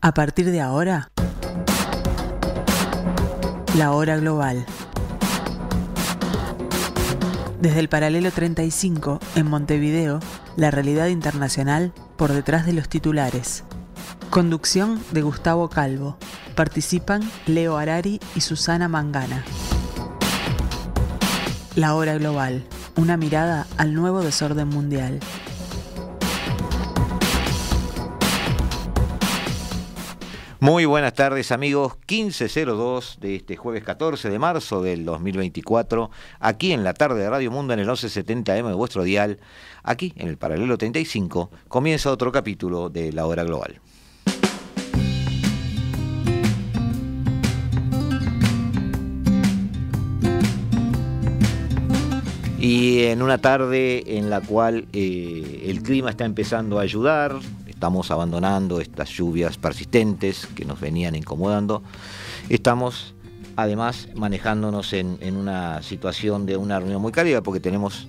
A partir de ahora, la hora global. Desde el paralelo 35, en Montevideo, la realidad internacional por detrás de los titulares. Conducción de Gustavo Calvo. Participan Leo Harari y Susana Mangana. La hora global. Una mirada al nuevo desorden mundial. Muy buenas tardes, amigos. 15:02 de este jueves 14 de marzo del 2024, aquí en la tarde de Radio Mundo en el 1170 AM de vuestro dial, aquí en el paralelo 35, comienza otro capítulo de La Hora Global. Y en una tarde en la cual el clima está empezando a ayudar. Estamos abandonando estas lluvias persistentes que nos venían incomodando. Estamos, además, manejándonos en una situación de una reunión muy cálida, porque tenemos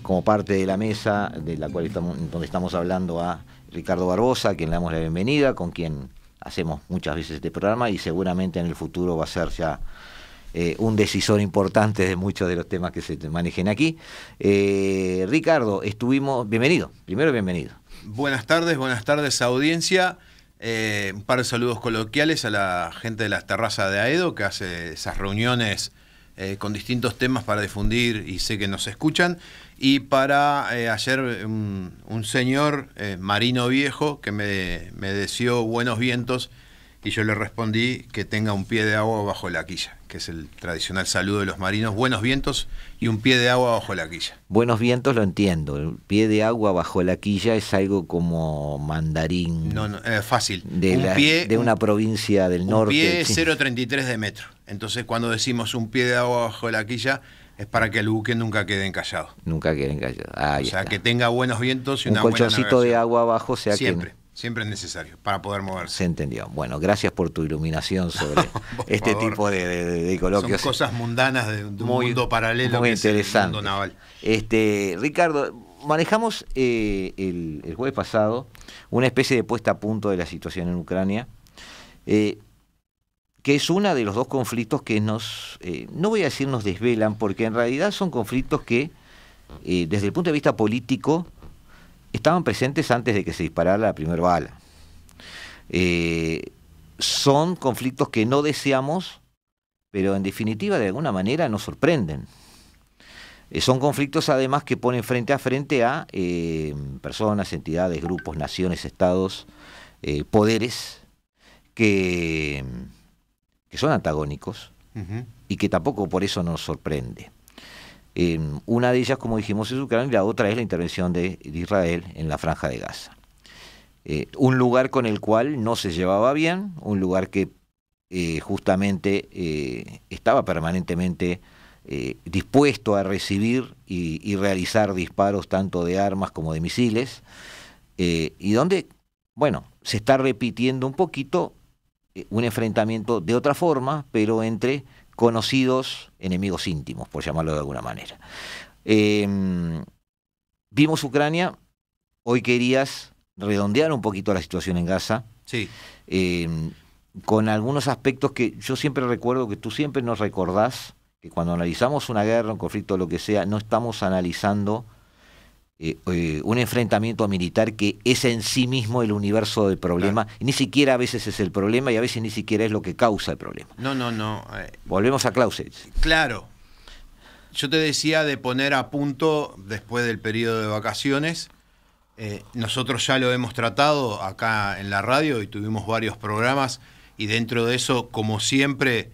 como parte de la mesa de la cual donde estamos hablando a Ricardo Barbosa, a quien le damos la bienvenida, con quien hacemos muchas veces este programa y seguramente en el futuro va a ser ya un decisor importante de muchos de los temas que se manejen aquí. Ricardo, bienvenido, primero bienvenido. Buenas tardes audiencia. Un par de saludos coloquiales a la gente de las terrazas de Aedo, que hace esas reuniones con distintos temas para difundir y sé que nos escuchan. Y para ayer un señor marino viejo que me deseó buenos vientos y yo le respondí que tenga un pie de agua bajo la quilla, que es el tradicional saludo de los marinos. Buenos vientos y un pie de agua bajo la quilla. Buenos vientos lo entiendo. El pie de agua bajo la quilla es algo como mandarín. No, fácil. De una provincia del norte. Un pie 0,33 de metro. Entonces cuando decimos un pie de agua bajo la quilla es para que el buque nunca quede encallado. Nunca quede encallado. O sea, que tenga buenos vientos y una buena navegación. Un colchoncito de agua abajo, o sea Siempre es necesario para poder moverse. Se entendió. Bueno, gracias por tu iluminación sobre este tipo de coloquios. Son cosas mundanas de un mundo paralelo muy que interesante. Es el mundo naval. Ricardo, manejamos el jueves pasado una especie de puesta a punto de la situación en Ucrania, que es uno de los dos conflictos que nos, no voy a decir nos desvelan, porque en realidad son conflictos que, desde el punto de vista político, estaban presentes antes de que se disparara la primera bala. Son conflictos que no deseamos, pero en definitiva de alguna manera nos sorprenden. Son conflictos además que ponen frente a frente a personas, entidades, grupos, naciones, estados, poderes que son antagónicos y que tampoco por eso nos sorprende. Una de ellas, como dijimos, es Ucrania y la otra es la intervención de Israel en la Franja de Gaza. Un lugar con el cual no se llevaba bien, un lugar que justamente estaba permanentemente dispuesto a recibir y realizar disparos tanto de armas como de misiles, y donde, bueno, se está repitiendo un poquito un enfrentamiento de otra forma, pero entre conocidos enemigos íntimos, por llamarlo de alguna manera. Vimos Ucrania, hoy querías redondear un poquito la situación en Gaza, sí. Con algunos aspectos que yo siempre recuerdo, que tú siempre nos recordás, que cuando analizamos una guerra, un conflicto, lo que sea, no estamos analizando un enfrentamiento militar que es en sí mismo el universo del problema, claro. Ni siquiera a veces es el problema y a veces ni siquiera es lo que causa el problema. No. Volvemos a Clausewitz. Claro. Yo te decía de poner a punto después del periodo de vacaciones. Nosotros ya lo hemos tratado acá en la radio y tuvimos varios programas y dentro de eso, como siempre,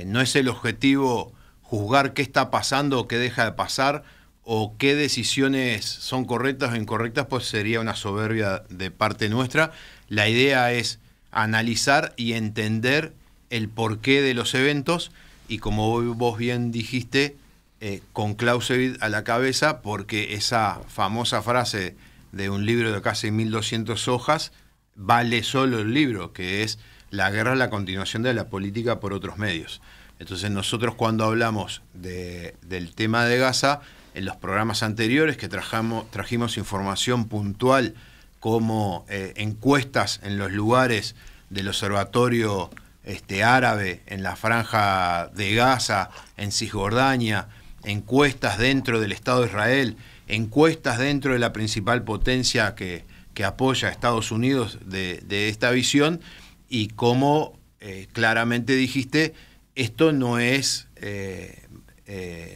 no es el objetivo juzgar qué está pasando o qué deja de pasar, o qué decisiones son correctas o incorrectas, pues sería una soberbia de parte nuestra. La idea es analizar y entender el porqué de los eventos, y como vos bien dijiste, con Clausewitz a la cabeza, porque esa famosa frase de un libro de casi 1200 hojas vale solo el libro, que es: la guerra es la continuación de la política por otros medios. Entonces nosotros, cuando hablamos del tema de Gaza, en los programas anteriores que trajimos información puntual como encuestas en los lugares del observatorio árabe, en la Franja de Gaza, en Cisjordania, encuestas dentro del Estado de Israel, encuestas dentro de la principal potencia que apoya a Estados Unidos de esta visión, y como claramente dijiste, esto no es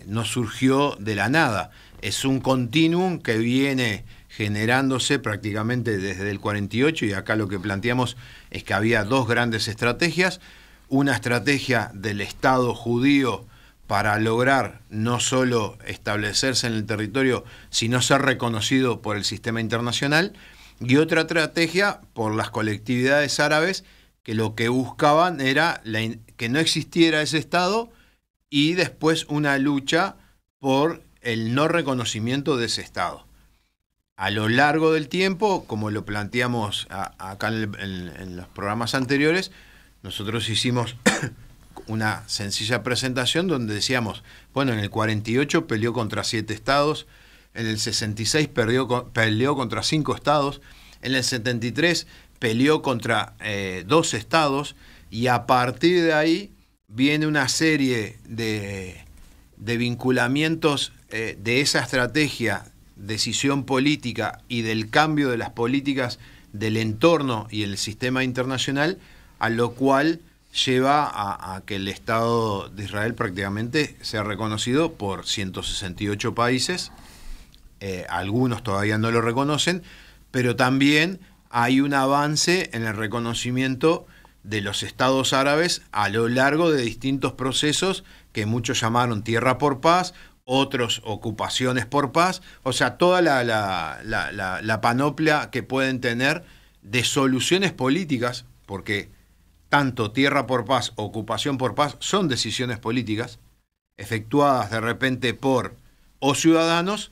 no surgió de la nada, es un continuum que viene generándose prácticamente desde el 48, y acá lo que planteamos es que había dos grandes estrategias: una estrategia del Estado judío para lograr no solo establecerse en el territorio, sino ser reconocido por el sistema internacional, y otra estrategia por las colectividades árabes, que lo que buscaban era que no existiera ese Estado, y después una lucha por el no reconocimiento de ese Estado. A lo largo del tiempo, como lo planteamos acá en los programas anteriores, nosotros hicimos una sencilla presentación donde decíamos, bueno, en el 48 peleó contra 7 estados, en el 66 peleó contra 5 estados, en el 73 peleó contra 2 estados, y a partir de ahí viene una serie de vinculamientos de esa estrategia, decisión política y del cambio de las políticas del entorno y el sistema internacional, a lo cual lleva a que el Estado de Israel prácticamente sea reconocido por 168 países. Algunos todavía no lo reconocen, pero también hay un avance en el reconocimiento de los estados árabes a lo largo de distintos procesos que muchos llamaron tierra por paz, otros ocupaciones por paz, o sea, toda la panoplia que pueden tener de soluciones políticas, porque tanto tierra por paz, ocupación por paz, son decisiones políticas efectuadas de repente por o ciudadanos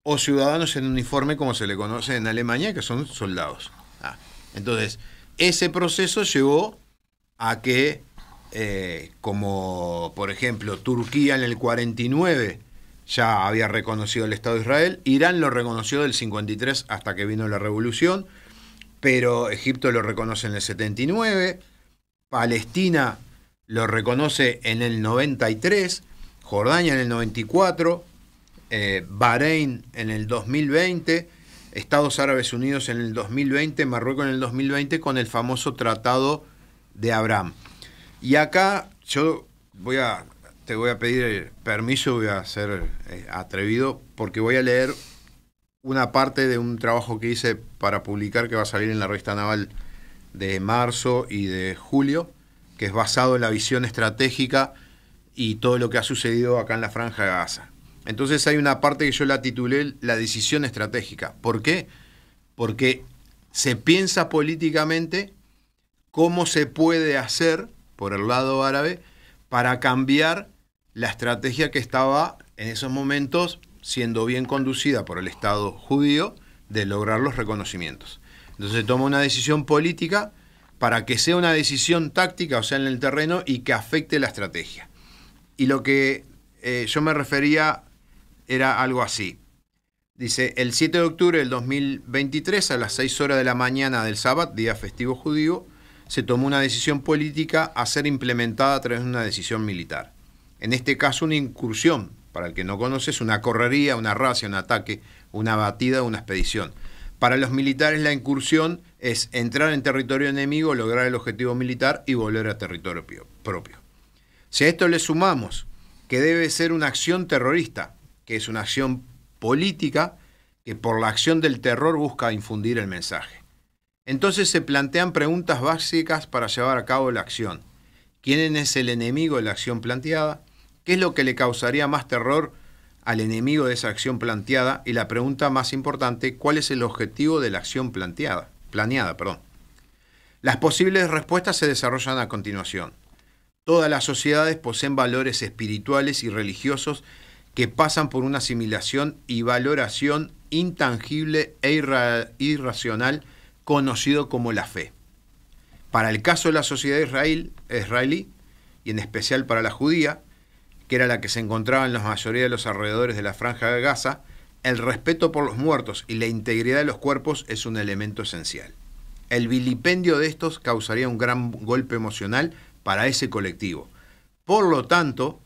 en uniforme, como se le conoce en Alemania, que son soldados. Entonces, ese proceso llevó a que, como por ejemplo Turquía en el 49 ya había reconocido el Estado de Israel, Irán lo reconoció del 53 hasta que vino la revolución, pero Egipto lo reconoce en el 79, Palestina lo reconoce en el 93, Jordania en el 94, Bahrein en el 2020, Estados Árabes Unidos en el 2020, Marruecos en el 2020, con el famoso Tratado de Abraham. Y acá yo te voy a pedir permiso, voy a ser atrevido, porque voy a leer una parte de un trabajo que hice para publicar, que va a salir en la revista Naval de marzo y de julio, que es basado en la visión estratégica y todo lo que ha sucedido acá en la Franja de Gaza. Entonces hay una parte que yo la titulé La decisión estratégica. ¿Por qué? Porque se piensa políticamente cómo se puede hacer, por el lado árabe, para cambiar la estrategia que estaba en esos momentos siendo bien conducida por el Estado judío de lograr los reconocimientos. Entonces se toma una decisión política para que sea una decisión táctica, o sea, en el terreno, y que afecte la estrategia. Y lo que yo me refería era algo así. Dice, el 7 de octubre del 2023, a las 6 horas de la mañana del sábado, día festivo judío, se tomó una decisión política a ser implementada a través de una decisión militar. En este caso, una incursión, para el que no conoce, es una correría, una racia, un ataque, una batida, una expedición. Para los militares, la incursión es entrar en territorio enemigo, lograr el objetivo militar y volver a territorio propio. Si a esto le sumamos que debe ser una acción terrorista, que es una acción política que por la acción del terror busca infundir el mensaje. Entonces se plantean preguntas básicas para llevar a cabo la acción. ¿Quién es el enemigo de la acción planteada? ¿Qué es lo que le causaría más terror al enemigo de esa acción planteada? Y la pregunta más importante, ¿cuál es el objetivo de la acción planeada? Las posibles respuestas se desarrollan a continuación. Todas las sociedades poseen valores espirituales y religiosos que pasan por una asimilación y valoración intangible e irracional conocido como la fe. Para el caso de la sociedad israelí, y en especial para la judía, que era la que se encontraba en la mayoría de los alrededores de la Franja de Gaza, el respeto por los muertos y la integridad de los cuerpos es un elemento esencial. El vilipendio de estos causaría un gran golpe emocional para ese colectivo. Por lo tanto,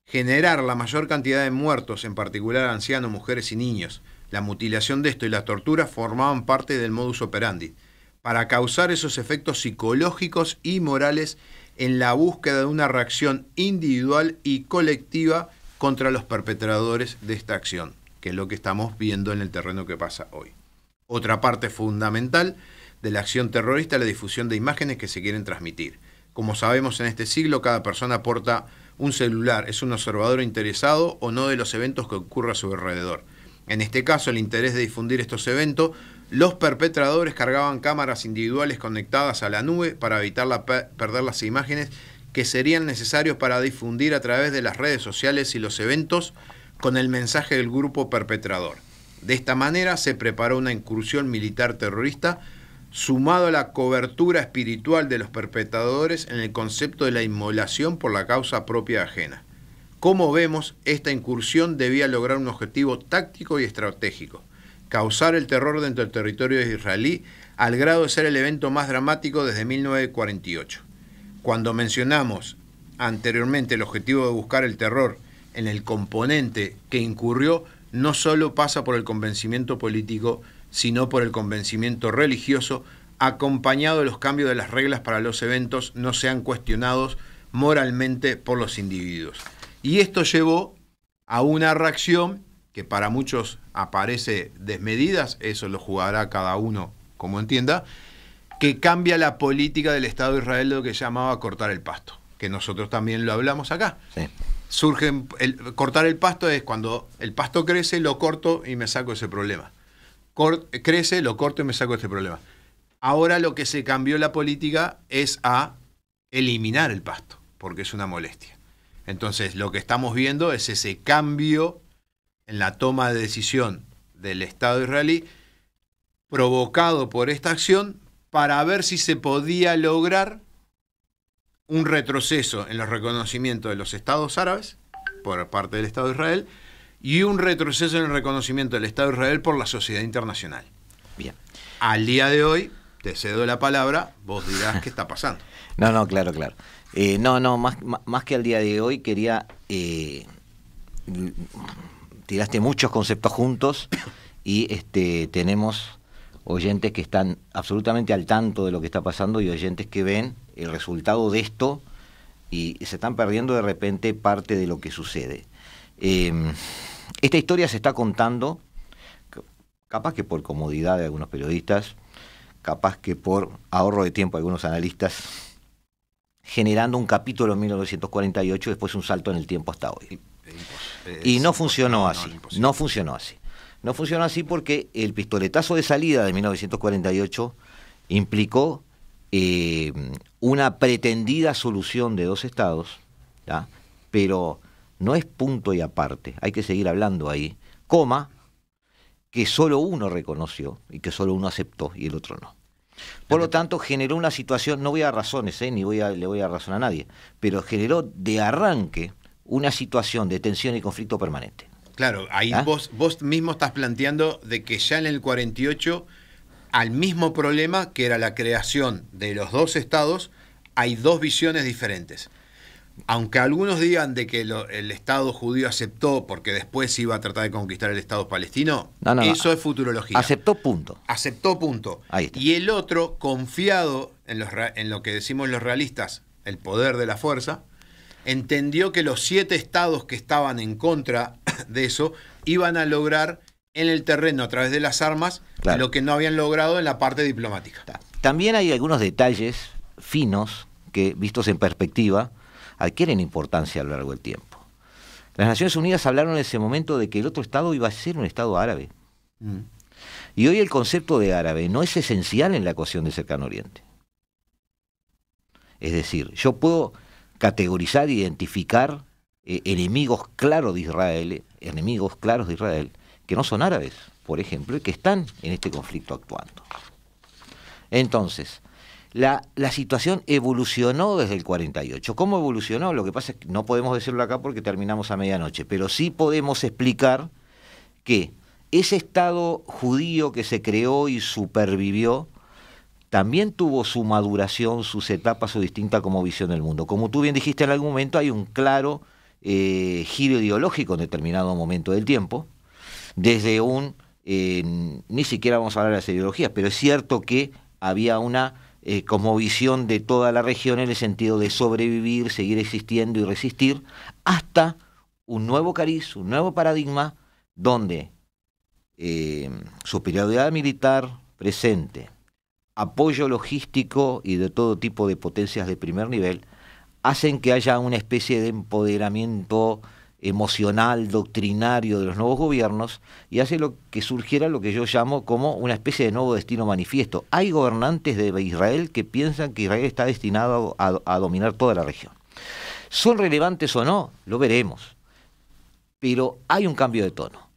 generar la mayor cantidad de muertos, en particular ancianos, mujeres y niños, la mutilación de esto y la tortura formaban parte del modus operandi, para causar esos efectos psicológicos y morales en la búsqueda de una reacción individual y colectiva contra los perpetradores de esta acción, que es lo que estamos viendo en el terreno que pasa hoy. Otra parte fundamental de la acción terrorista es la difusión de imágenes que se quieren transmitir. Como sabemos, en este siglo cada persona porta un celular, es un observador interesado o no de los eventos que ocurren a su alrededor. En este caso, el interés de difundir estos eventos, los perpetradores cargaban cámaras individuales conectadas a la nube para evitar perder las imágenes que serían necesarios para difundir a través de las redes sociales y los eventos con el mensaje del grupo perpetrador. De esta manera se preparó una incursión militar terrorista sumado a la cobertura espiritual de los perpetradores en el concepto de la inmolación por la causa propia ajena. Como vemos, esta incursión debía lograr un objetivo táctico y estratégico: causar el terror dentro del territorio israelí, al grado de ser el evento más dramático desde 1948. Cuando mencionamos anteriormente el objetivo de buscar el terror en el componente que incurrió, no solo pasa por el convencimiento político, sino por el convencimiento religioso, acompañado de los cambios de las reglas para los eventos no sean cuestionados moralmente por los individuos. Y esto llevó a una reacción que para muchos aparece desmedidas, eso lo jugará cada uno como entienda, que cambia la política del Estado de Israel de lo que llamaba cortar el pasto, que nosotros también lo hablamos acá. Sí. Cortar el pasto es cuando el pasto crece, lo corto y me saco ese problema. Crece, lo corto y me saco este problema. Ahora lo que se cambió la política es a eliminar el pasto, porque es una molestia. Entonces lo que estamos viendo es ese cambio en la toma de decisión del Estado israelí provocado por esta acción para ver si se podía lograr un retroceso en los reconocimientos de los estados árabes por parte del Estado de Israel y un retroceso en el reconocimiento del Estado de Israel por la sociedad internacional. Bien. Al día de hoy, te cedo la palabra, vos dirás qué está pasando. No, claro. Más que al día de hoy, quería... tiraste muchos conceptos juntos y tenemos oyentes que están absolutamente al tanto de lo que está pasando y oyentes que ven el resultado de esto y se están perdiendo de repente parte de lo que sucede. Esta historia se está contando, capaz que por comodidad de algunos periodistas, capaz que por ahorro de tiempo de algunos analistas, generando un capítulo en 1948, después un salto en el tiempo hasta hoy. Y no funcionó así. No funcionó así. No funcionó así porque el pistoletazo de salida de 1948 implicó una pretendida solución de dos estados, ¿tá? Pero no es punto y aparte, hay que seguir hablando ahí, que solo uno reconoció y que solo uno aceptó y el otro no. Por lo tanto, generó una situación, no voy a dar razones, le voy a dar razón a nadie, pero generó de arranque una situación de tensión y conflicto permanente. Claro, ahí vos mismo estás planteando de que ya en el 48, al mismo problema que era la creación de los dos estados, hay dos visiones diferentes. Aunque algunos digan de que el Estado judío aceptó porque después iba a tratar de conquistar el Estado palestino, eso es futurología. Aceptó, punto. Aceptó, punto. Ahí está. Y el otro, confiado en lo que decimos los realistas, el poder de la fuerza, entendió que los 7 estados que estaban en contra de eso iban a lograr en el terreno a través de las armas, claro, lo que no habían logrado en la parte diplomática. También hay algunos detalles finos que, vistos en perspectiva, adquieren importancia a lo largo del tiempo. Las Naciones Unidas hablaron en ese momento de que el otro estado iba a ser un estado árabe. Y hoy el concepto de árabe no es esencial en la ecuación del Cercano Oriente. Es decir, yo puedo categorizar e identificar enemigos claros de Israel, que no son árabes, por ejemplo, y que están en este conflicto actuando. Entonces, la situación evolucionó desde el 48. ¿Cómo evolucionó? Lo que pasa es que no podemos decirlo acá porque terminamos a medianoche, pero sí podemos explicar que ese Estado judío que se creó y supervivió, también tuvo su maduración, sus etapas, su distinta como visión del mundo. Como tú bien dijiste en algún momento, hay un claro giro ideológico en determinado momento del tiempo, desde un, ni siquiera vamos a hablar de las ideologías, pero es cierto que había una cosmovisión de toda la región en el sentido de sobrevivir, seguir existiendo y resistir, hasta un nuevo cariz, un nuevo paradigma, donde superioridad militar presente, apoyo logístico y de todo tipo de potencias de primer nivel, hacen que haya una especie de empoderamiento emocional, doctrinario de los nuevos gobiernos, y hace lo que surgiera lo que yo llamo como una especie de nuevo destino manifiesto. Hay gobernantes de Israel que piensan que Israel está destinado a dominar toda la región. ¿Son relevantes o no? Lo veremos. Pero hay un cambio de tono.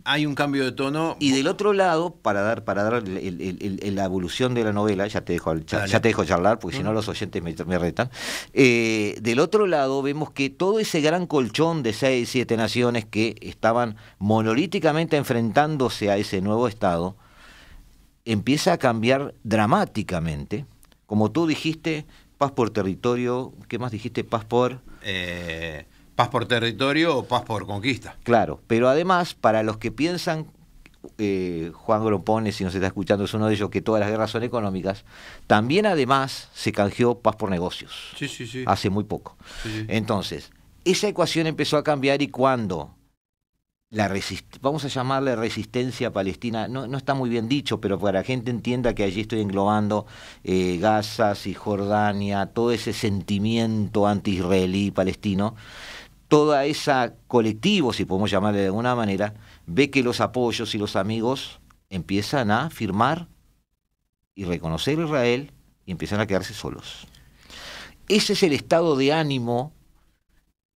Hay un cambio de tono. Y del otro lado, para dar la evolución de la novela, ya te dejo charlar, porque si no los oyentes me retan. Del otro lado vemos que todo ese gran colchón de 6, 7 naciones que estaban monolíticamente enfrentándose a ese nuevo Estado, empieza a cambiar dramáticamente. Como tú dijiste, paz por territorio, ¿qué más dijiste? Paz por... paz por territorio o paz por conquista. Claro, pero además, para los que piensan, Juan Gropone, si nos está escuchando, es uno de ellos, que todas las guerras son económicas, también además se canjeó paz por negocios. Sí, sí, sí. Hace muy poco. Sí, sí. Entonces, esa ecuación empezó a cambiar, y cuando vamos a llamarle resistencia palestina, no está muy bien dicho, pero para que la gente entienda que allí estoy englobando Gaza, Cisjordania, todo ese sentimiento anti-israelí palestino, toda esa colectivo, si podemos llamarle de alguna manera, ve que los apoyos y los amigos empiezan a firmar y reconocer a Israel y empiezan a quedarse solos. Ese es el estado de ánimo,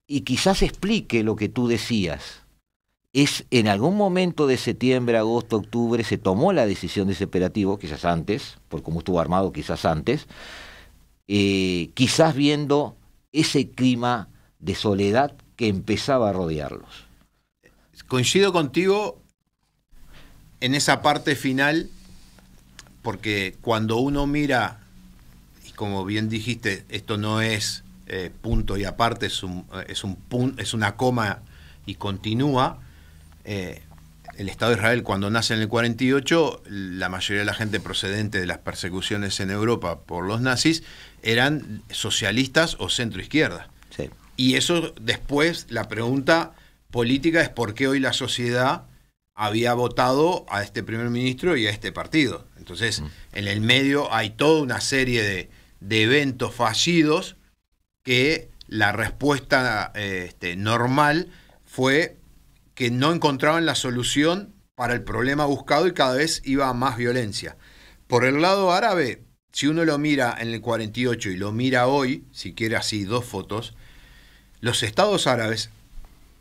y quizás explique lo que tú decías. Es en algún momento de septiembre, agosto, octubre, se tomó la decisión de ese operativo, quizás antes, por cómo estuvo armado, quizás antes, quizás viendo ese clima de soledad que empezaba a rodearlos. Coincido contigo en esa parte final, porque cuando uno mira, y como bien dijiste, esto no es punto y aparte, es una coma y continúa. El Estado de Israel, cuando nace en el 48, la mayoría de la gente procedente de las persecuciones en Europa por los nazis eran socialistas o centro-izquierda. Sí. Y eso después, la pregunta política es por qué hoy la sociedad había votado a este primer ministro y a este partido. Entonces, en el medio hay toda una serie de eventos fallidos que la respuesta normal fue que no encontraban la solución para el problema buscado y cada vez iba a más violencia. Por el lado árabe, si uno lo mira en el 48 y lo mira hoy, si quiere así 2 fotos, los estados árabes,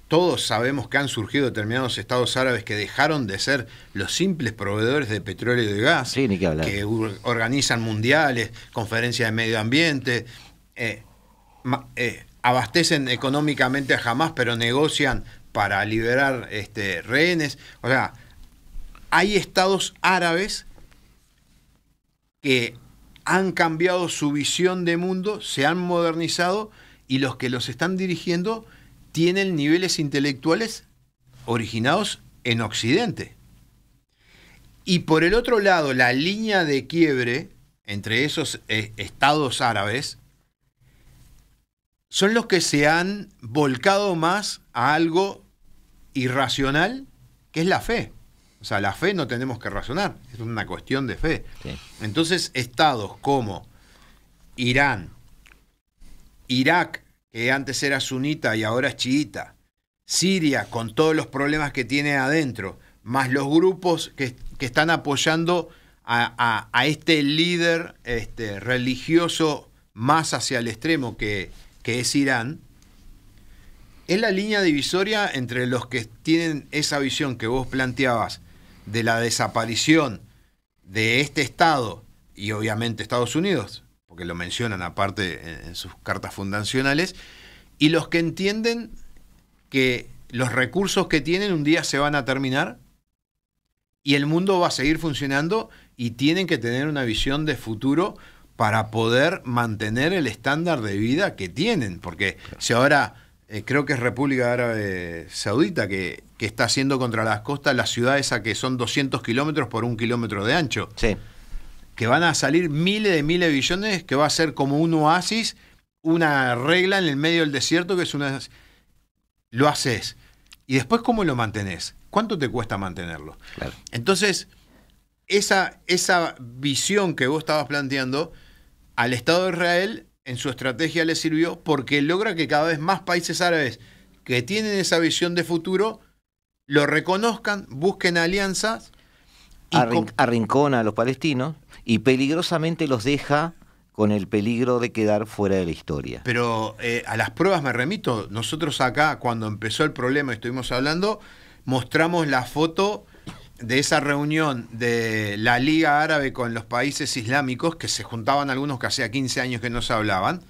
todos sabemos que han surgido determinados estados árabes que dejaron de ser los simples proveedores de petróleo y de gas, Sí, ni que hablar. que organizan mundiales, conferencias de medio ambiente, abastecen económicamente a Hamás, pero negocian para liberar rehenes. O sea, hay estados árabes que han cambiado su visión de mundo, se han modernizado, y los que los están dirigiendo tienen niveles intelectuales originados en Occidente. Y por el otro lado, la línea de quiebre entre esos estados árabes son los que se han volcado más a algo irracional, que es la fe. O sea, la fe no tenemos que razonar, es una cuestión de fe. Sí. Entonces, estados como Irán, Irak, que antes era sunita y ahora es chiita, Siria, con todos los problemas que tiene adentro, más los grupos que están apoyando a este líder religioso más hacia el extremo que es Irán, es la línea divisoria entre los que tienen esa visión que vos planteabas de la desaparición de este Estado y obviamente Estados Unidos, porque lo mencionan aparte en sus cartas fundacionales, y los que entienden que los recursos que tienen un día se van a terminar y el mundo va a seguir funcionando y tienen que tener una visión de futuro para poder mantener el estándar de vida que tienen, porque si ahora creo que es República Árabe Saudita que está haciendo contra las costas la ciudad esa que son 200 kilómetros por 1 kilómetro de ancho, Sí. que van a salir miles de billones, que va a ser como un oasis, una regla en el medio del desierto que es una... Lo haces. Y después, ¿cómo lo mantenés? ¿Cuánto te cuesta mantenerlo? Claro. Entonces, esa visión que vos estabas planteando, al Estado de Israel, en su estrategia le sirvió porque logra que cada vez más países árabes que tienen esa visión de futuro lo reconozcan, busquen alianzas. Y Arrincona a los palestinos y peligrosamente los deja con el peligro de quedar fuera de la historia. Pero a las pruebas me remito. Nosotros acá, cuando empezó el problema, estuvimos hablando, mostramos la foto de esa reunión de la Liga Árabe con los países islámicos, que se juntaban algunos que hacía 15 años que no se hablaban,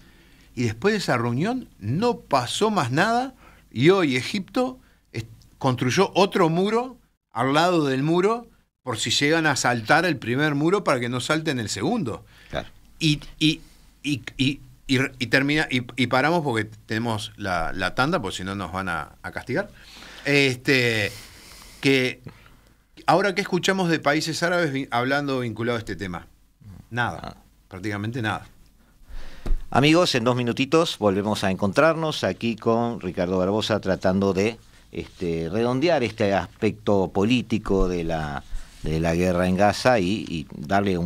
y después de esa reunión no pasó más nada, y hoy Egipto construyó otro muro al lado del muro, por si llegan a saltar el primer muro para que no salten el segundo. Claro. Y termina, y paramos porque tenemos la tanda, porque si no nos van a castigar. Que ahora que escuchamos de países árabes hablando vinculado a este tema, nada, prácticamente nada. Amigos, en 2 minutitos volvemos a encontrarnos aquí con Ricardo Barbosa tratando de redondear este aspecto político de la guerra en Gaza y darle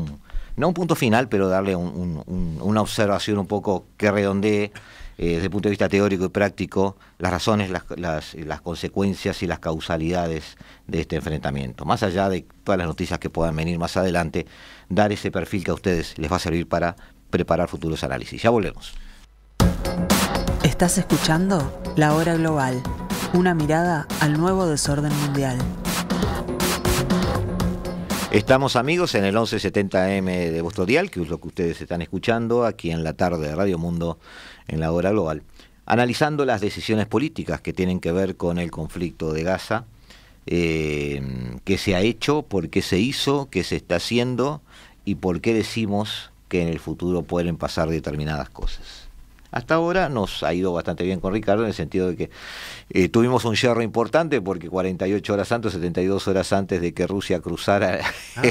no un punto final, pero darle una observación un poco que redondee desde el punto de vista teórico y práctico las razones, las consecuencias y las causalidades de este enfrentamiento. Más allá de todas las noticias que puedan venir más adelante, dar ese perfil que a ustedes les va a servir para preparar futuros análisis. Ya volvemos. Estás escuchando La Hora Global, una mirada al nuevo desorden mundial. Estamos, amigos, en el 1170M de vuestro dial, que es lo que ustedes están escuchando aquí en la tarde de Radio Mundo, en La Hora Global, analizando las decisiones políticas que tienen que ver con el conflicto de Gaza, qué se ha hecho, por qué se hizo, qué se está haciendo y por qué decimos que en el futuro pueden pasar determinadas cosas. Hasta ahora nos ha ido bastante bien con Ricardo en el sentido de que tuvimos un cierre importante porque 48 horas antes, 72 horas antes de que Rusia cruzara Sí.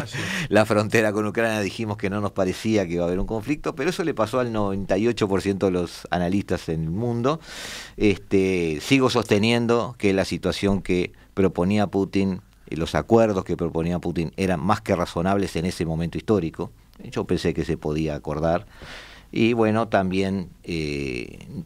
la frontera con Ucrania dijimos que no nos parecía que iba a haber un conflicto, pero eso le pasó al 98% de los analistas en el mundo. Sigo sosteniendo que la situación que proponía Putin, los acuerdos que proponía Putin eran más que razonables en ese momento histórico. Yo pensé que se podía acordar. Y bueno, también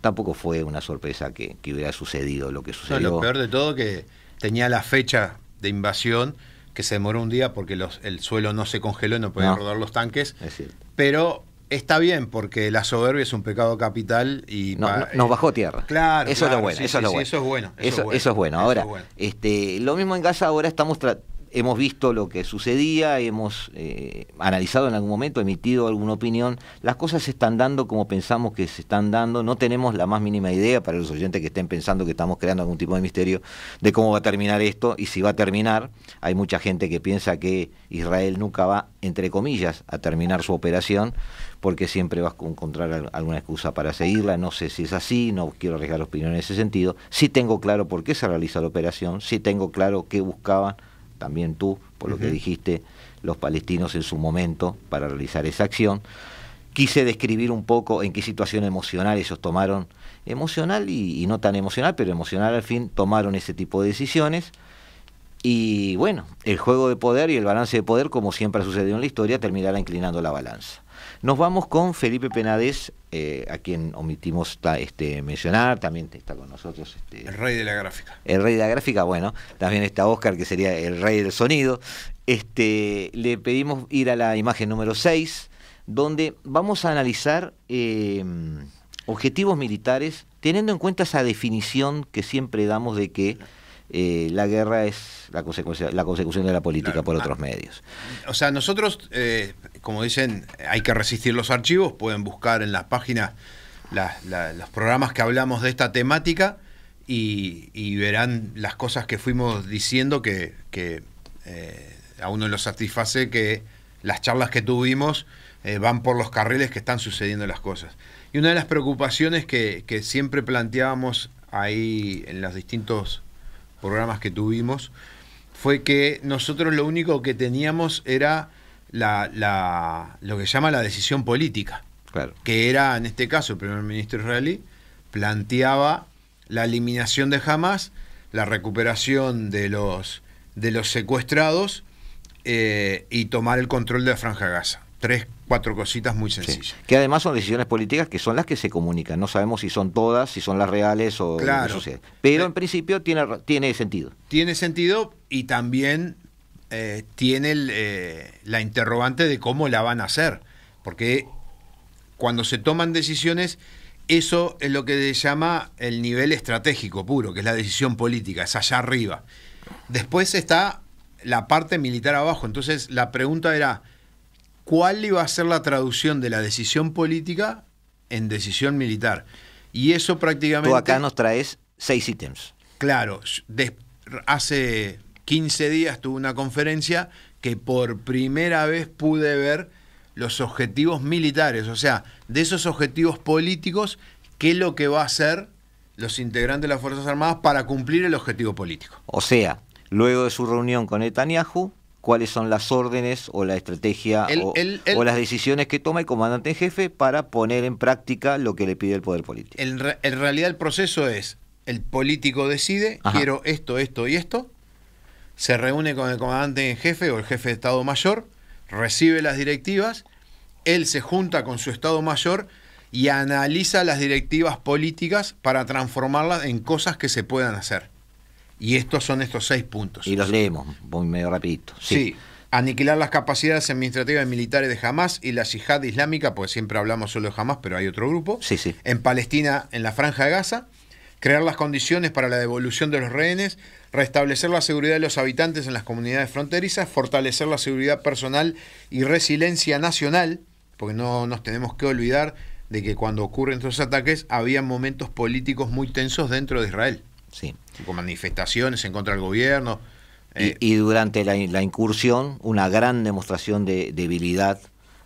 tampoco fue una sorpresa que hubiera sucedido lo que sucedió. No, lo peor de todo que tenía la fecha de invasión, que se demoró un día porque el suelo no se congeló y no podían rodar los tanques. Es cierto. Pero está bien, porque la soberbia es un pecado capital y nos bajó tierra. Claro, eso es lo bueno. Sí, eso es lo sí, bueno. Eso es bueno. Eso es bueno. Ahora, es bueno. Lo mismo en Gaza. Ahora hemos visto lo que sucedía, hemos analizado en algún momento, emitido alguna opinión. Las cosas se están dando como pensamos que se están dando. No tenemos la más mínima idea, para los oyentes que estén pensando que estamos creando algún tipo de misterio, de cómo va a terminar esto y si va a terminar. Hay mucha gente que piensa que Israel nunca va, entre comillas, a terminar su operación, porque siempre vas a encontrar alguna excusa para seguirla. No sé si es así, no quiero arriesgar opinión en ese sentido. Sí tengo claro por qué se realiza la operación, sí tengo claro qué buscaban, también tú, por lo que dijiste, los palestinos en su momento para realizar esa acción. Quise describir un poco en qué situación emocional ellos tomaron, emocional y no tan emocional, pero emocional al fin, tomaron ese tipo de decisiones. Y bueno, el juego de poder y el balance de poder, como siempre ha sucedido en la historia, terminará inclinando la balanza. Nos vamos con Felipe Penades, a quien omitimos mencionar, también está con nosotros. El rey de la gráfica. El rey de la gráfica, bueno, también está Oscar, que sería el rey del sonido. Le pedimos ir a la imagen número 6, donde vamos a analizar objetivos militares, teniendo en cuenta esa definición que siempre damos de que la guerra es la consecución de la política, claro, por otros medios. O sea, nosotros, como dicen, hay que resistir los archivos, pueden buscar en las páginas los programas que hablamos de esta temática y verán las cosas que fuimos diciendo que a uno lo satisface que las charlas que tuvimos van por los carriles que están sucediendo las cosas. Y una de las preocupaciones que siempre planteábamos ahí en los distintos programas que tuvimos fue que nosotros lo único que teníamos era lo que se llama la decisión política. Claro. Que era, en este caso, el primer ministro israelí planteaba la eliminación de Hamás, la recuperación de los secuestrados y tomar el control de la Franja de Gaza. 3-4 cositas muy sencillas. Sí. Que además son decisiones políticas que son las que se comunican. No sabemos si son todas, si son las reales o claro. Lo que sucede. Pero en principio tiene sentido. Tiene sentido y también tiene la interrogante de cómo la van a hacer. Porque cuando se toman decisiones, eso es lo que se llama el nivel estratégico puro, que es la decisión política, es allá arriba. Después está la parte militar abajo. Entonces la pregunta era, ¿cuál iba a ser la traducción de la decisión política en decisión militar? Y eso prácticamente... Tú acá nos traes 6 ítems. Claro, hace 15 días tuve una conferencia que por primera vez pude ver los objetivos militares, o sea, de esos objetivos políticos, qué es lo que va a hacer los integrantes de las Fuerzas Armadas para cumplir el objetivo político. O sea, luego de su reunión con Netanyahu, ¿cuáles son las órdenes o la estrategia o las decisiones que toma el comandante en jefe para poner en práctica lo que le pide el poder político? En realidad el proceso es, el político decide, Ajá. quiero esto, esto y esto, se reúne con el comandante en jefe o el jefe de Estado Mayor, recibe las directivas, él se junta con su Estado Mayor y analiza las directivas políticas para transformarlas en cosas que se puedan hacer. Y estos son estos 6 puntos. Y los leemos, voy medio rapidito. Sí. Aniquilar las capacidades administrativas y militares de Hamás y la yihad islámica, porque siempre hablamos solo de Hamás, pero hay otro grupo. Sí. En Palestina, en la Franja de Gaza. Crear las condiciones para la devolución de los rehenes, restablecer la seguridad de los habitantes en las comunidades fronterizas, fortalecer la seguridad personal y resiliencia nacional, porque no nos tenemos que olvidar de que cuando ocurren estos ataques había momentos políticos muy tensos dentro de Israel. Sí. Con manifestaciones en contra del gobierno. Y durante la incursión, una gran demostración de debilidad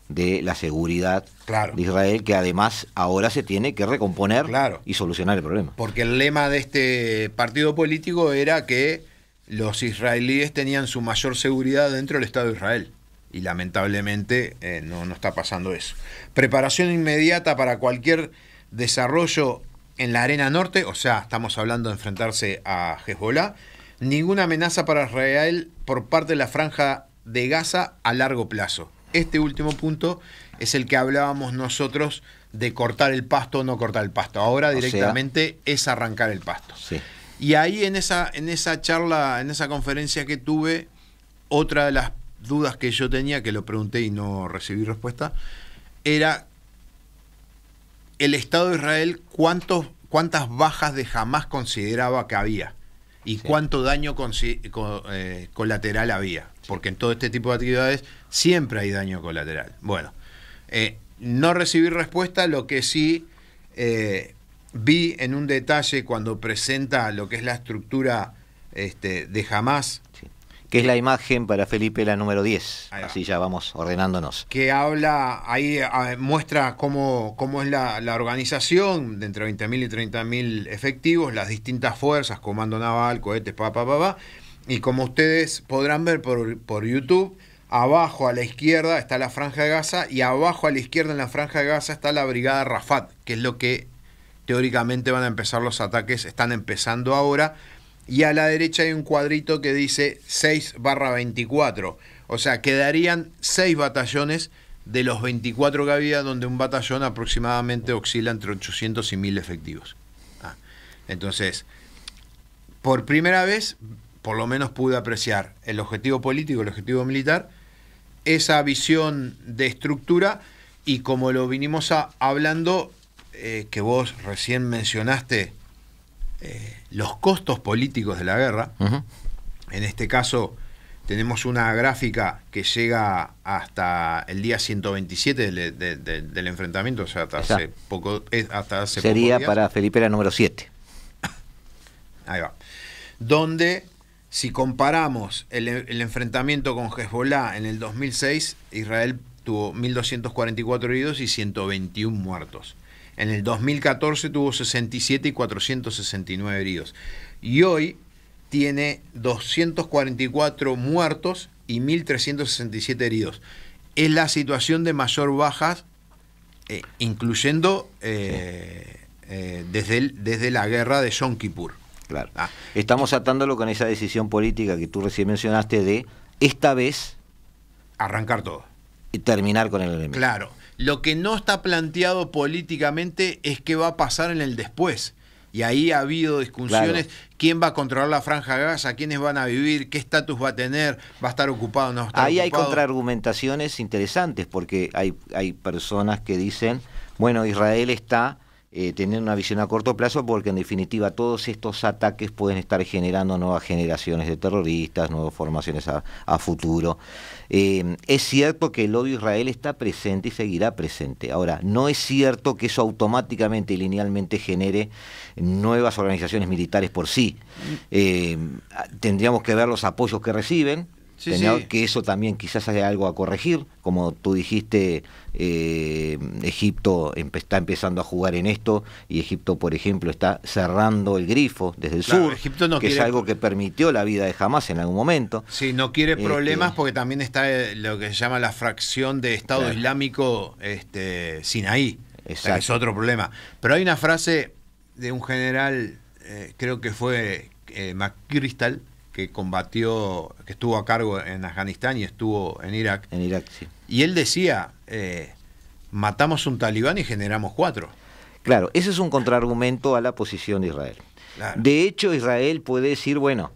de la seguridad claro. de Israel, que además ahora se tiene que recomponer claro. y solucionar el problema. Porque el lema de este partido político era que los israelíes tenían su mayor seguridad dentro del Estado de Israel. Y lamentablemente no está pasando eso. Preparación inmediata para cualquier desarrollo en la arena norte, o sea, estamos hablando de enfrentarse a Hezbollah. Ninguna amenaza para Israel por parte de la Franja de Gaza a largo plazo. Este último punto es el que hablábamos nosotros de cortar el pasto o no cortar el pasto. Ahora directamente es arrancar el pasto. Sí. Y ahí en esa charla, en esa conferencia que tuve, otra de las dudas que yo tenía, que lo pregunté y no recibí respuesta, era el Estado de Israel, cuántas bajas de Hamás consideraba que había y cuánto daño colateral había, porque en todo este tipo de actividades siempre hay daño colateral. Bueno, no recibí respuesta, lo que sí vi en un detalle cuando presenta lo que es la estructura de Hamás, que es la imagen para Felipe, la número 10. Así ya vamos ordenándonos. Que habla, ahí muestra cómo es la organización, de entre 20.000 y 30.000 efectivos, las distintas fuerzas, comando naval, cohetes, y como ustedes podrán ver por YouTube, abajo a la izquierda está la Franja de Gaza, y abajo a la izquierda en la Franja de Gaza está la Brigada Rafat, que es lo que teóricamente van a empezar los ataques, están empezando ahora. Y a la derecha hay un cuadrito que dice 6/24. O sea, quedarían 6 batallones de los 24 que había, donde un batallón aproximadamente oscila entre 800 y 1.000 efectivos. Entonces, por primera vez, por lo menos pude apreciar el objetivo político, el objetivo militar, esa visión de estructura, y como lo vinimos hablando, que vos recién mencionaste, los costos políticos de la guerra. En este caso tenemos una gráfica que llega hasta el día 127 del enfrentamiento, o sea, hasta hace poco. Sería para Felipe la número 7. Ahí va. Donde Si comparamos el enfrentamiento con Hezbollah en el 2006, Israel tuvo 1.244 heridos y 121 muertos. En el 2014 tuvo 67 y 469 heridos. Y hoy tiene 244 muertos y 1.367 heridos. Es la situación de mayor bajas, incluyendo desde la guerra de Yom Kippur. Claro. Estamos atándolo con esa decisión política que tú recién mencionaste de, esta vez, arrancar todo. Y terminar con el enemigo. Claro. Lo que no está planteado políticamente es qué va a pasar en el después. Y ahí ha habido discusiones, claro. ¿Quién va a controlar la Franja de Gaza? ¿Quiénes van a vivir? ¿Qué estatus va a tener? ¿Va a estar ocupado o no va a estar ahí ocupado? Hay contraargumentaciones interesantes, porque hay personas que dicen, bueno, Israel está teniendo una visión a corto plazo porque en definitiva todos estos ataques pueden estar generando nuevas generaciones de terroristas, nuevas formaciones a futuro. Es cierto que el odio a Israel está presente y seguirá presente. Ahora, no es cierto que eso automáticamente y linealmente genere nuevas organizaciones militares por sí. Tendríamos que ver los apoyos que reciben. Sí. Que eso también quizás haya algo a corregir, como tú dijiste, Egipto está empezando a jugar en esto, y Egipto, por ejemplo, está cerrando el grifo desde el sur, Egipto no que quiere... es algo que permitió la vida de Hamás en algún momento. Sí, no quiere problemas porque también está lo que se llama la fracción de Estado claro. Islámico Sinaí, es otro problema. Pero hay una frase de un general, creo que fue McChrystal, que combatió, que estuvo a cargo en Afganistán y estuvo en Irak. En Irak, sí. Y él decía, matamos un talibán y generamos 4. Claro, ese es un contraargumento a la posición de Israel. Claro. De hecho, Israel puede decir, bueno,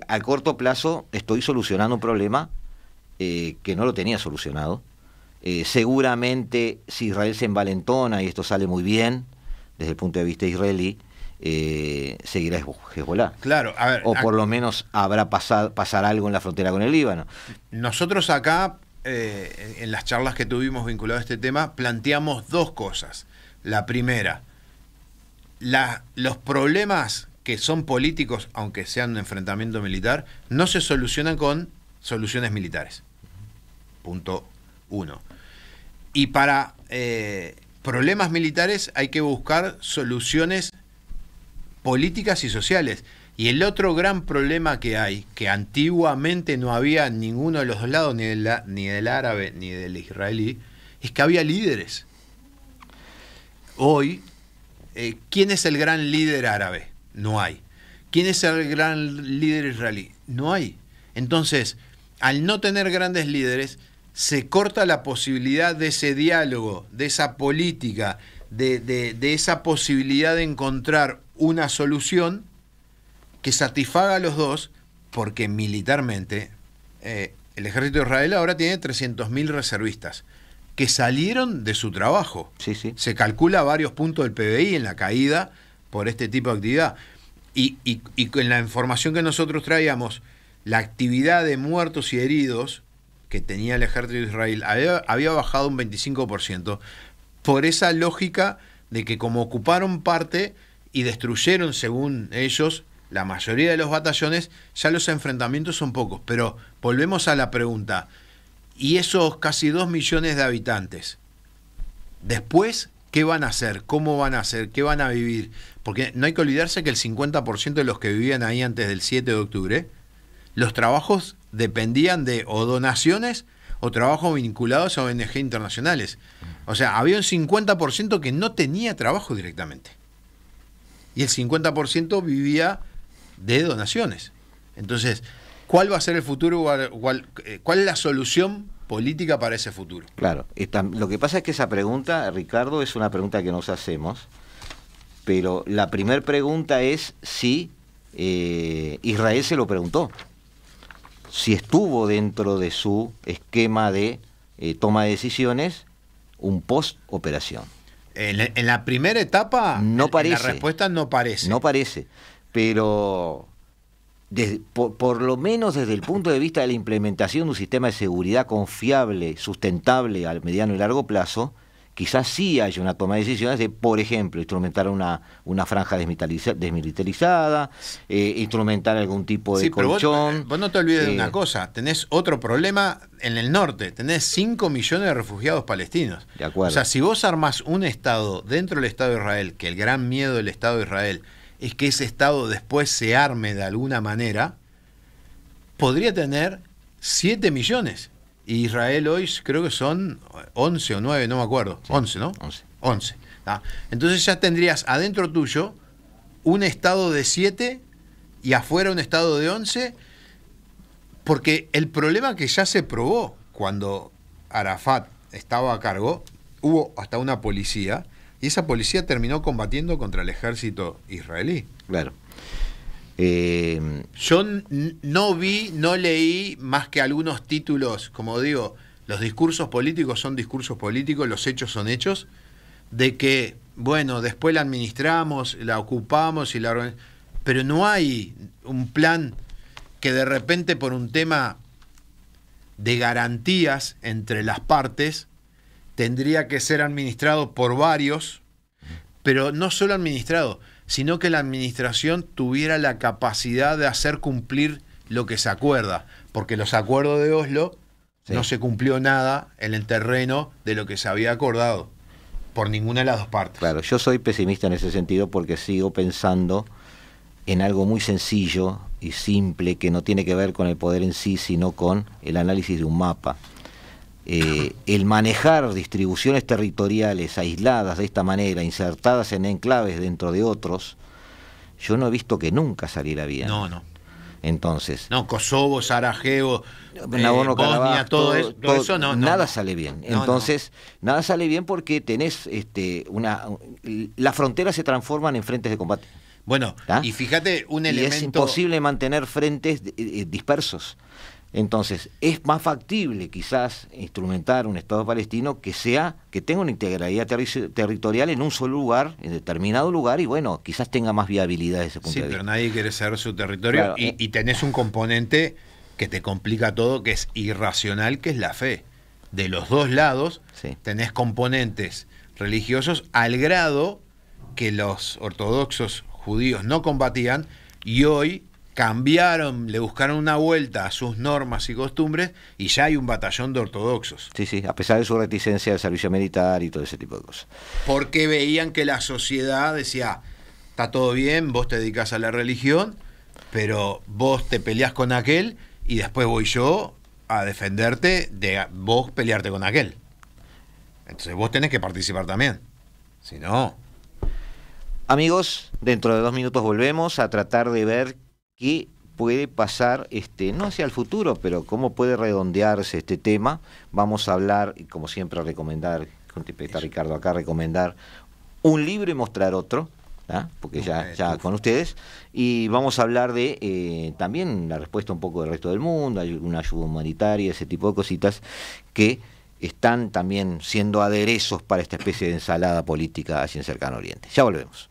a corto plazo estoy solucionando un problema que no lo tenía solucionado. Seguramente, si Israel se envalentona y esto sale muy bien, desde el punto de vista israelí, seguirá Hezbollah. Claro, a ver, o por lo menos habrá pasar algo en la frontera con el Líbano. Nosotros acá, en las charlas que tuvimos vinculadas a este tema, planteamos 2 cosas. La primera, los problemas que son políticos, aunque sean un enfrentamiento militar, no se solucionan con soluciones militares. Punto 1. Y para problemas militares hay que buscar soluciones políticas y sociales. Y el otro gran problema que hay, que antiguamente no había en ninguno de los dos lados, ni del árabe ni del israelí, es que había líderes. Hoy, ¿quién es el gran líder árabe? No hay. ¿Quién es el gran líder israelí? No hay. Entonces, al no tener grandes líderes, se corta la posibilidad de ese diálogo, de esa política, de esa posibilidad de encontrar una solución que satisfaga a los dos, porque militarmente el ejército de Israel ahora tiene 300.000 reservistas que salieron de su trabajo. Sí, sí. Se calcula varios puntos del PBI en la caída por este tipo de actividad. Y con la información que nosotros traíamos, la actividad de muertos y heridos que tenía el ejército de Israel había bajado un 25%, por esa lógica de que como ocuparon parte y destruyeron, según ellos, la mayoría de los batallones, ya los enfrentamientos son pocos. Pero volvemos a la pregunta, ¿y esos casi 2 millones de habitantes? Después, ¿qué van a hacer? ¿Cómo van a hacer? ¿Qué van a vivir? Porque no hay que olvidarse que el 50% de los que vivían ahí antes del 7 de octubre, los trabajos dependían de o donaciones o trabajos vinculados a ONG internacionales. O sea, había un 50% que no tenía trabajo directamente. Y el 50% vivía de donaciones. Entonces, ¿cuál va a ser el futuro? ¿Cuál es la solución política para ese futuro? Claro, lo que pasa es que esa pregunta, Ricardo, es una pregunta que nos hacemos, pero la primera pregunta es si Israel se lo preguntó, si estuvo dentro de su esquema de toma de decisiones un post-operación. En la primera etapa, no parece, la respuesta no parece. No parece, pero por lo menos desde el punto de vista de la implementación de un sistema de seguridad confiable, sustentable al mediano y largo plazo, quizás sí haya una toma de decisiones de, por ejemplo, instrumentar una franja desmilitarizada, instrumentar algún tipo de colchón. Vos no te olvides de una cosa, tenés otro problema en el norte, tenés 5 millones de refugiados palestinos. De acuerdo. O sea, si vos armás un Estado dentro del Estado de Israel, que el gran miedo del Estado de Israel es que ese Estado después se arme de alguna manera, podría tener 7 millones. Y Israel hoy creo que son 11 o 9, no me acuerdo. Sí, 11, ¿no? 11. Entonces ya tendrías adentro tuyo un Estado de 7 y afuera un Estado de 11, porque el problema que ya se probó cuando Arafat estaba a cargo, hubo hasta una policía, y esa policía terminó combatiendo contra el ejército israelí. Claro. Yo no leí más que algunos títulos, como digo, los discursos políticos son discursos políticos, los hechos son hechos, de que, bueno, después la administramos, la ocupamos, pero no hay un plan que de repente por un tema de garantías entre las partes tendría que ser administrado por varios, pero no solo administrado, sino que la administración tuviera la capacidad de hacer cumplir lo que se acuerda, porque los acuerdos de Oslo no se cumplió nada en el terreno de lo que se había acordado, por ninguna de las dos partes. Claro, yo soy pesimista en ese sentido porque sigo pensando en algo muy sencillo y simple que no tiene que ver con el poder en sí, sino con el análisis de un mapa. El manejar distribuciones territoriales aisladas de esta manera, insertadas en enclaves dentro de otros, yo no he visto que nunca saliera bien. No. Entonces, Kosovo, Sarajevo, Bosnia, todo eso no. Nada sale bien. Entonces, nada sale bien porque tenés las fronteras se transforman en frentes de combate. Bueno, y fíjate un elemento. Es imposible mantener frentes dispersos. Entonces, es más factible quizás instrumentar un Estado palestino que tenga una integralidad territorial en un solo lugar, en determinado lugar, y bueno, quizás tenga más viabilidad desde ese punto de vista. Pero nadie quiere ceder su territorio, claro, y tenés un componente que te complica todo, que es irracional, que es la fe. De los dos lados tenés componentes religiosos al grado que los ortodoxos judíos no combatían, y hoy cambiaron, le buscaron una vuelta a sus normas y costumbres, y ya hay un batallón de ortodoxos. Sí, a pesar de su reticencia al servicio militar y todo ese tipo de cosas. Porque veían que la sociedad decía, está todo bien, vos te dedicás a la religión, pero vos te peleás con aquel y después voy yo a defenderte de vos pelearte con aquel. Entonces vos tenés que participar también. Si no... Amigos, dentro de 2 minutos volvemos a tratar de ver qué puede pasar, no hacia el futuro, pero cómo puede redondearse este tema. Vamos a hablar, y como siempre a recomendar, está Ricardo acá, recomendar un libro y mostrar otro, porque ya con ustedes, y vamos a hablar de también la respuesta un poco del resto del mundo, hay una ayuda humanitaria, ese tipo de cositas que están también siendo aderezos para esta especie de ensalada política allí en Cercano Oriente. Ya volvemos.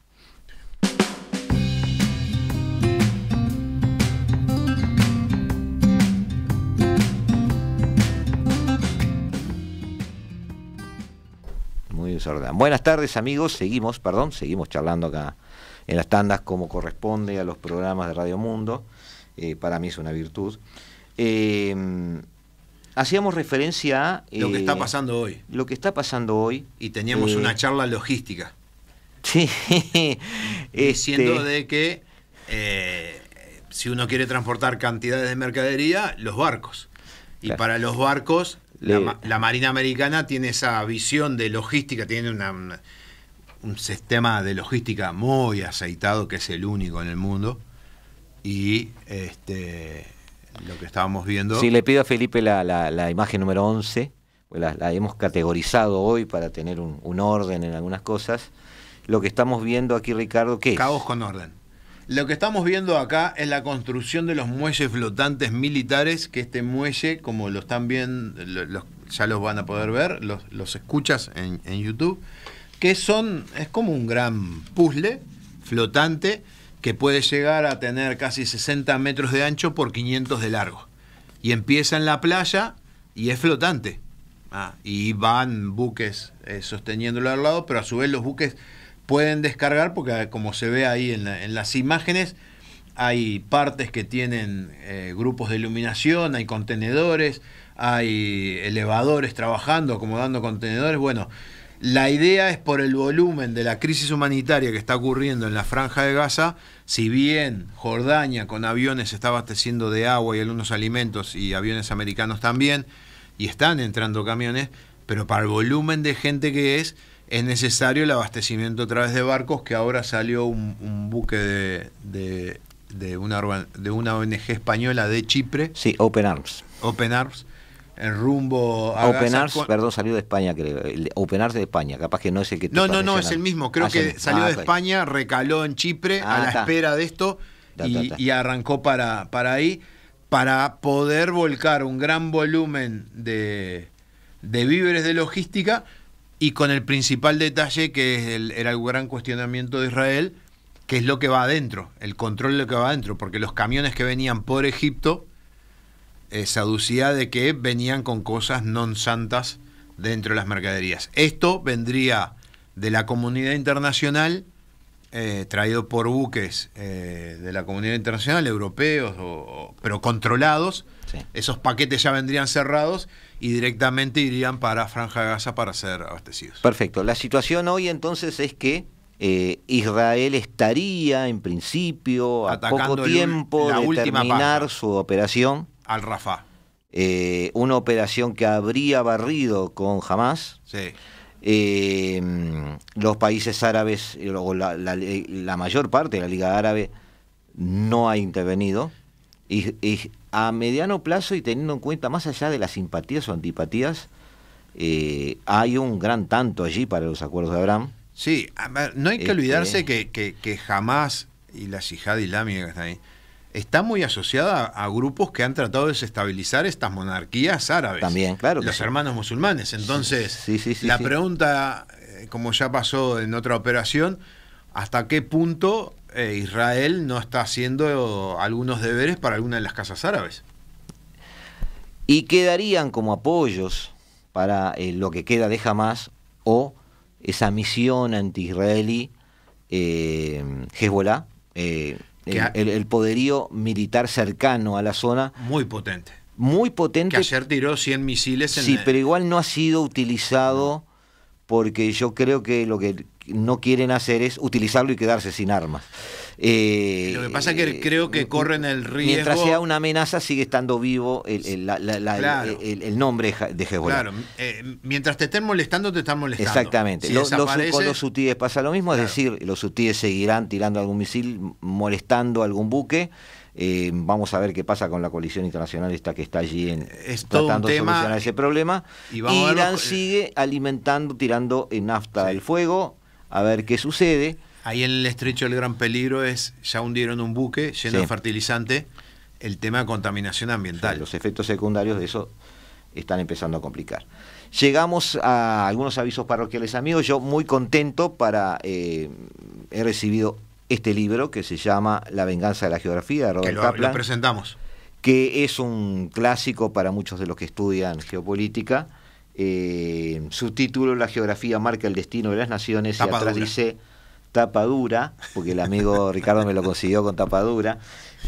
Muy desordenado. Buenas tardes, amigos. Seguimos charlando acá en las tandas como corresponde a los programas de Radio Mundo. Para mí es una virtud. Hacíamos referencia a... lo que está pasando hoy. Lo que está pasando hoy. Y teníamos una charla logística. Sí. Diciendo de que si uno quiere transportar cantidades de mercadería, los barcos. Y claro, para los barcos, la Marina Americana tiene esa visión de logística, tiene un sistema de logística muy aceitado, que es el único en el mundo. Y lo que estábamos viendo... Sí, le pido a Felipe la imagen número 11, pues la hemos categorizado hoy para tener un orden en algunas cosas. Lo que estamos viendo aquí, Ricardo, ¿qué es? Caos con orden. Lo que estamos viendo acá es la construcción de los muelles flotantes militares, que este muelle, como lo están viendo, ya los van a poder ver, los escuchas en YouTube, que es como un gran puzzle flotante que puede llegar a tener casi 60 metros de ancho por 500 de largo. Y empieza en la playa y es flotante. Y van buques sosteniéndolo al lado, pero a su vez los buques pueden descargar, porque como se ve ahí en las imágenes, hay partes que tienen grupos de iluminación, hay contenedores, hay elevadores trabajando, acomodando contenedores. Bueno, la idea es, por el volumen de la crisis humanitaria que está ocurriendo en la Franja de Gaza, si bien Jordania con aviones está abasteciendo de agua y algunos alimentos, y aviones americanos también, y están entrando camiones, pero para el volumen de gente que es necesario el abastecimiento a través de barcos, que ahora salió un buque de una ONG española de Chipre. Sí, Open Arms. Open Arms, en rumbo a Open Gaza. Arms, perdón, salió de España, creo. El Open Arms de España, capaz que no es el que... No, es el mismo. Creo que salió de España, recaló en Chipre a la espera de esto y arrancó para ahí, para poder volcar un gran volumen de víveres de logística, y con el principal detalle que era el gran cuestionamiento de Israel, que es lo que va adentro, el control de lo que va adentro, porque los camiones que venían por Egipto se aducía de que venían con cosas non santas dentro de las mercaderías. Esto vendría de la comunidad internacional, traído por buques de la comunidad internacional, europeos, pero controlados. Sí. Esos paquetes ya vendrían cerrados y directamente irían para Franja de Gaza para ser abastecidos. Perfecto. La situación hoy entonces es que Israel estaría en principio a poco tiempo de terminar su operación al Rafah. Una operación que habría barrido con Hamás. Sí. Los países árabes, o la mayor parte de la Liga Árabe, no ha intervenido. Y a mediano plazo, y teniendo en cuenta más allá de las simpatías o antipatías, hay un gran tanto allí para los acuerdos de Abraham. Sí, a ver, no hay que olvidarse que Hamás y la Yihad Islámica que está ahí está muy asociada a grupos que han tratado de desestabilizar estas monarquías árabes. También, claro. Los hermanos musulmanes. Entonces, sí, la pregunta, como ya pasó en otra operación, ¿hasta qué punto Israel no está haciendo algunos deberes para alguna de las casas árabes? Y quedarían como apoyos para lo que queda de Hamás o esa misión anti-israelí, Hezbollah, el poderío militar cercano a la zona. Muy potente. Muy potente. Que ayer tiró 100 misiles en... Sí, pero igual no ha sido utilizado, porque yo creo que lo que no quieren hacer es utilizarlo y quedarse sin armas. Lo que pasa es que creo que corren el riesgo... Mientras sea una amenaza, sigue estando vivo el nombre de Hezbollah. Claro, mientras te estén molestando, te están molestando. Exactamente. Si con los hutíes pasa lo mismo, claro. Es decir, los hutíes seguirán tirando algún misil, molestando algún buque. Vamos a ver qué pasa con la coalición internacional esta que está allí tratando de solucionar ese problema. Irán sigue alimentando, tirando nafta al fuego, a ver qué sucede. Ahí en el estrecho el gran peligro es, ya hundieron un buque lleno de fertilizante, el tema de contaminación ambiental. Sí, los efectos secundarios de eso están empezando a complicar. Llegamos a algunos avisos parroquiales, amigos. Yo muy contento he recibido este libro que se llama La venganza de la geografía, de Robert Kaplan. Lo presentamos. Que es un clásico para muchos de los que estudian geopolítica. Su título, La geografía marca el destino de las naciones, y atrás dice tapa dura, porque el amigo Ricardo me lo consiguió con tapa dura.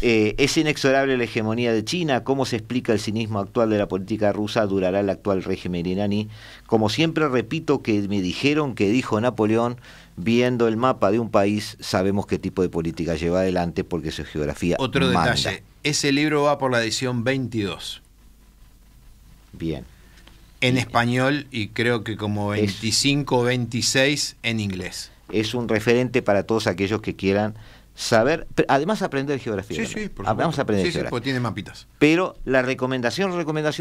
Es inexorable la hegemonía de China. ¿Cómo se explica el cinismo actual de la política rusa? ¿Durará el actual régimen iraní? Como siempre repito que me dijeron que dijo Napoleón: viendo el mapa de un país sabemos qué tipo de política lleva adelante, porque su geografía Otro manda. Detalle, ese libro va por la edición 22. Bien. En español, y creo que como 25 o 26 en inglés. Es un referente para todos aquellos que quieran saber, además aprender geografía. Sí, por vamos a aprender geografía. Sí, porque tiene mapitas. Pero la recomendación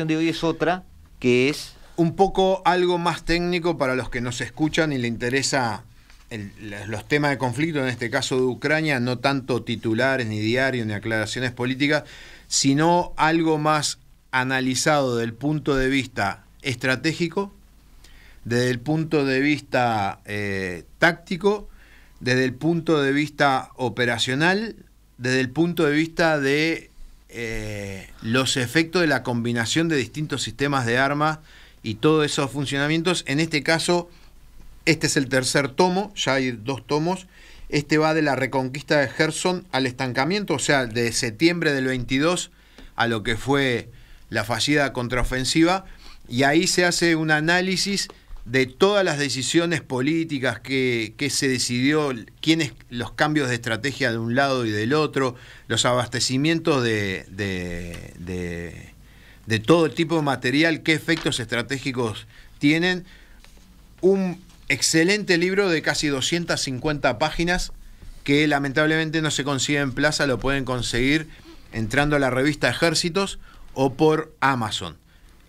de hoy es otra, que es... un poco algo más técnico para los que nos escuchan y le interesa los temas de conflicto, en este caso de Ucrania, no tanto titulares, ni diarios, ni aclaraciones políticas, sino algo más analizado desde el punto de vista estratégico, desde el punto de vista táctico, desde el punto de vista operacional, desde el punto de vista de los efectos de la combinación de distintos sistemas de armas y todos esos funcionamientos. En este caso, este es el tercer tomo, ya hay 2 tomos. Este va de la reconquista de Gerson al estancamiento, o sea, de septiembre del 22 a lo que fue la fallida contraofensiva, y ahí se hace un análisis de todas las decisiones políticas que se decidió, los cambios de estrategia de un lado y del otro, los abastecimientos de todo tipo de material, qué efectos estratégicos tienen. Un excelente libro de casi 250 páginas que lamentablemente no se consigue en plaza, lo pueden conseguir entrando a la revista Ejércitos o por Amazon.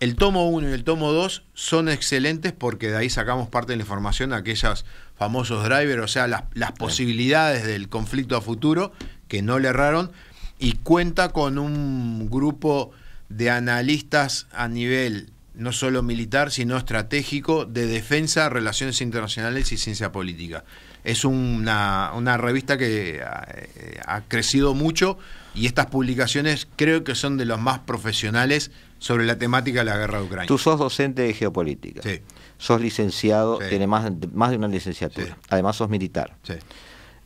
El tomo 1 y el tomo 2 son excelentes porque de ahí sacamos parte de la información a aquellos famosos drivers, o sea, las posibilidades del conflicto a futuro, que no le erraron, y cuenta con un grupo de analistas a nivel no solo militar, sino estratégico, de defensa, relaciones internacionales y ciencia política. Es una revista que ha crecido mucho, y estas publicaciones creo que son de los más profesionales sobre la temática de la guerra de Ucrania. Tú sos docente de geopolítica, Sí. sos licenciado, Sí. tenés más de una licenciatura, Sí. además sos militar. Sí.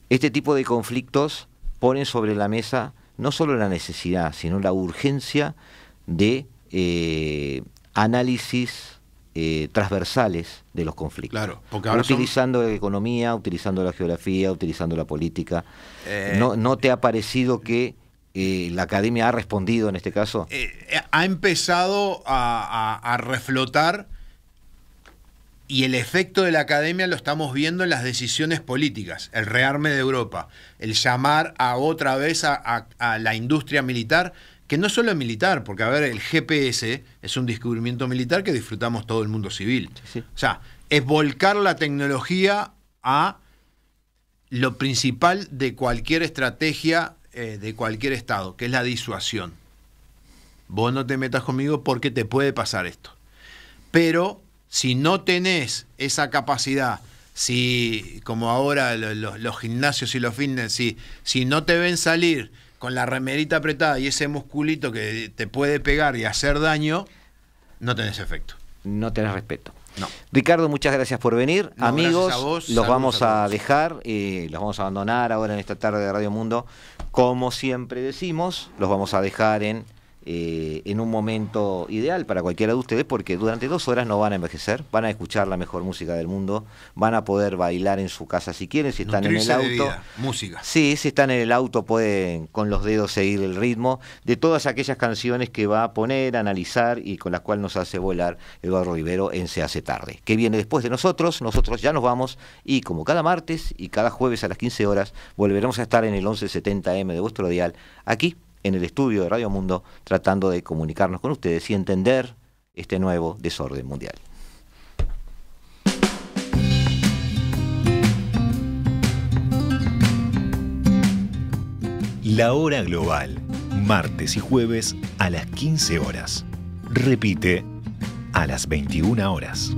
Este tipo de conflictos ponen sobre la mesa no solo la necesidad, sino la urgencia de análisis transversales de los conflictos. Claro, porque ahora utilizando la economía, utilizando la geografía, utilizando la política. ¿No te ha parecido que la academia ha respondido en este caso? Ha empezado a reflotar, y el efecto de la academia lo estamos viendo en las decisiones políticas, el rearme de Europa, el llamar otra vez a la industria militar, que no solo es militar, porque a ver, el GPS es un descubrimiento militar que disfrutamos todo el mundo civil. Sí. O sea, es volcar la tecnología a lo principal de cualquier estrategia de cualquier estado, que es la disuasión. Vos no te metas conmigo porque te puede pasar esto. Pero si no tenés esa capacidad, si como ahora los gimnasios y los fitness, si no te ven salir con la remerita apretada y ese musculito que te puede pegar y hacer daño, no tenés efecto. No tenés respeto. No. Ricardo, muchas gracias por venir. No, amigos, gracias a vos. los vamos Saludos a a todos. dejar, los vamos a abandonar ahora en esta tarde de Radio Mundo. Como siempre decimos, los vamos a dejar en un momento ideal para cualquiera de ustedes, porque durante 2 horas no van a envejecer, van a escuchar la mejor música del mundo, van a poder bailar en su casa si quieren, si están Nutrirse en de el auto. vida, música. Sí, si están en el auto pueden con los dedos seguir el ritmo de todas aquellas canciones que va a poner, analizar y con las cuales nos hace volar Eduardo Rivero en Se hace tarde. Que viene después de nosotros ya nos vamos, y como cada martes y cada jueves a las 15 horas volveremos a estar en el 1170M de vuestro dial, aquí en el estudio de Radio Mundo, tratando de comunicarnos con ustedes y entender este nuevo desorden mundial. La Hora Global, martes y jueves a las 15 horas. Repite a las 21 horas.